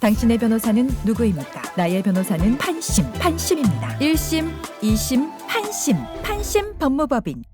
당신의 변호사는 누구입니까? 나의 변호사는 판심입니다. 1심, 2심, 판심 법무법인.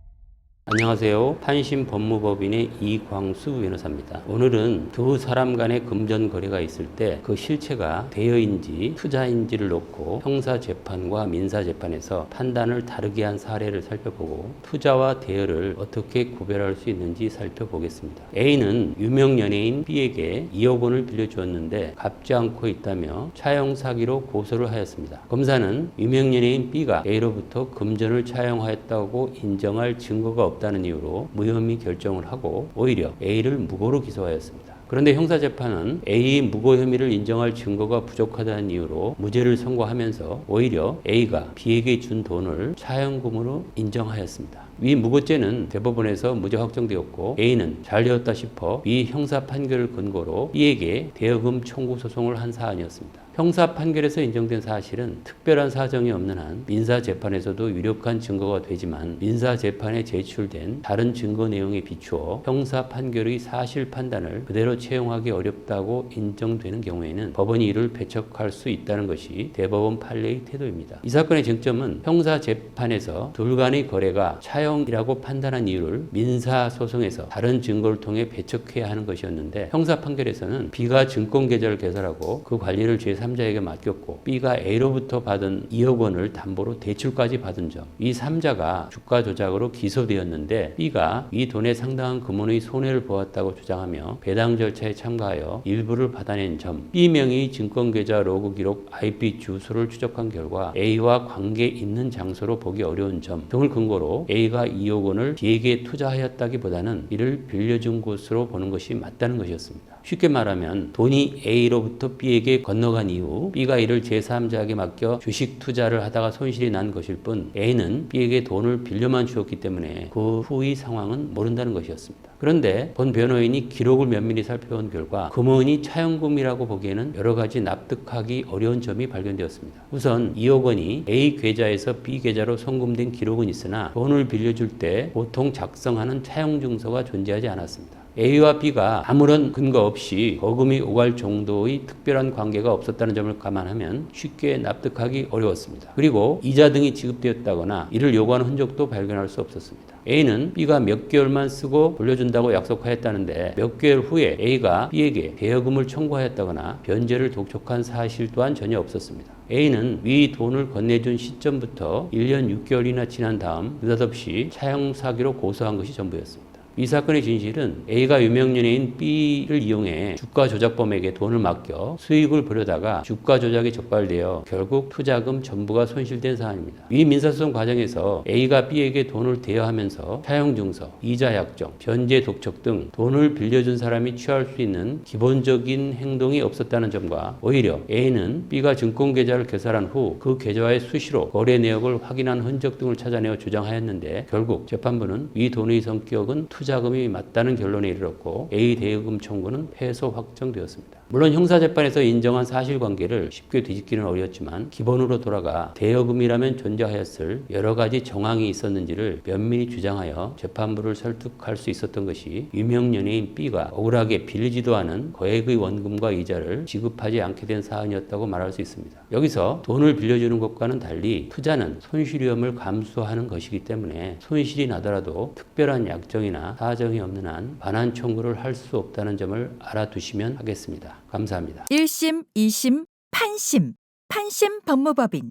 안녕하세요. 판심 법무법인의 이광수 변호사입니다. 오늘은 두 사람 간의 금전 거래가 있을 때 그 실체가 대여인지 투자인지를 놓고 형사재판과 민사재판에서 판단을 다르게 한 사례를 살펴보고 투자와 대여를 어떻게 구별할 수 있는지 살펴보겠습니다. A는 유명 연예인 B에게 2억 원을 빌려주었는데 갚지 않고 있다며 차용 사기로 고소를 하였습니다. 검사는 유명 연예인 B가 A로부터 금전을 차용하였다고 인정할 증거가 없다는 이유로 무혐의 결정을 하고 오히려 A를 무고로 기소하였습니다. 그런데 형사재판은 A 무고 혐의를 인정할 증거가 부족하다는 이유로 무죄를 선고하면서 오히려 A가 B에게 준 돈을 차용금으로 인정하였습니다. 위 무고죄는 대법원에서 무죄 확정되었고 A는 잘되었다 싶어 B 형사 판결을 근거로 B에게 대여금 청구 소송을 한 사안이었습니다. 형사 판결에서 인정된 사실은 특별한 사정이 없는 한 민사재판에서도 유력한 증거가 되지만 민사재판에 제출된 다른 증거 내용에 비추어 형사 판결의 사실 판단을 그대로 채용하기 어렵다고 인정되는 경우에는 법원이 이를 배척할 수 있다는 것이 대법원 판례의 태도입니다. 이 사건의 쟁점은 형사재판에서 둘 간의 거래가 차용이라고 판단한 이유를 민사소송에서 다른 증거를 통해 배척해야 하는 것이었는데 형사 판결에서는 B가 증권계좌를 개설하고 그 관리를 제3자에게 맡겼고 B가 A로부터 받은 2억 원을 담보로 대출까지 받은 점, 이 3자가 주가 조작으로 기소되었는데 B가 이 돈에 상당한 금원의 손해를 보았다고 주장하며 배당 절차에 참가하여 일부를 받아낸 점, B명의 증권계좌 로그 기록 IP 주소를 추적한 결과 A와 관계 있는 장소로 보기 어려운 점 등을 근거로 A가 2억 원을 B에게 투자하였다기보다는 이를 빌려준 것으로 보는 것이 맞다는 것이었습니다. 쉽게 말하면 돈이 A로부터 B에게 건너간 이후 B가 이를 제3자에게 맡겨 주식 투자를 하다가 손실이 난 것일 뿐 A는 B에게 돈을 빌려만 주었기 때문에 그 후의 상황은 모른다는 것이었습니다. 그런데 본 변호인이 기록을 면밀히 살펴본 결과 금원이 차용금이라고 보기에는 여러 가지 납득하기 어려운 점이 발견되었습니다. 우선 2억 원이 A 계좌에서 B 계좌로 송금된 기록은 있으나 돈을 빌려줄 때 보통 작성하는 차용증서가 존재하지 않았습니다. A와 B가 아무런 근거 없이 거금이 오갈 정도의 특별한 관계가 없었다는 점을 감안하면 쉽게 납득하기 어려웠습니다. 그리고 이자 등이 지급되었다거나 이를 요구하는 흔적도 발견할 수 없었습니다. A는 B가 몇 개월만 쓰고 돌려준다고 약속하였다는데 몇 개월 후에 A가 B에게 대여금을 청구하였다거나 변제를 독촉한 사실 또한 전혀 없었습니다. A는 위 돈을 건네준 시점부터 1년 6개월이나 지난 다음 느닷없이 차용 사기로 고소한 것이 전부였습니다. 이 사건의 진실은 A가 유명 연예인 B를 이용해 주가 조작범에게 돈을 맡겨 수익을 보려다가 주가 조작이 적발되어 결국 투자금 전부가 손실된 사안입니다. 이 민사소송 과정에서 A가 B에게 돈을 대여하면서 차용증서, 이자 약정, 변제 독촉 등 돈을 빌려준 사람이 취할 수 있는 기본적인 행동이 없었다는 점과 오히려 A는 B가 증권계좌를 개설한 후 그 계좌의 수시로 거래 내역을 확인한 흔적 등을 찾아내어 주장하였는데 결국 재판부는 이 돈의 성격은 투자금이 맞다는 결론에 이르렀고 A 대여금 청구는 패소 확정되었습니다. 물론 형사재판에서 인정한 사실관계를 쉽게 뒤집기는 어려웠지만 기본으로 돌아가 대여금이라면 존재하였을 여러 가지 정황이 있었는지를 면밀히 주장하여 재판부를 설득할 수 있었던 것이 유명 연예인 B가 억울하게 빌리지도 않은 거액의 원금과 이자를 지급하지 않게 된 사안이었다고 말할 수 있습니다. 여기서 돈을 빌려주는 것과는 달리 투자는 손실 위험을 감수하는 것이기 때문에 손실이 나더라도 특별한 약정이나 사정이 없는 한 반환 청구를 할 수 없다는 점을 알아두시면 하겠습니다. 감사합니다. 1심, 2심, 판심 법무법인.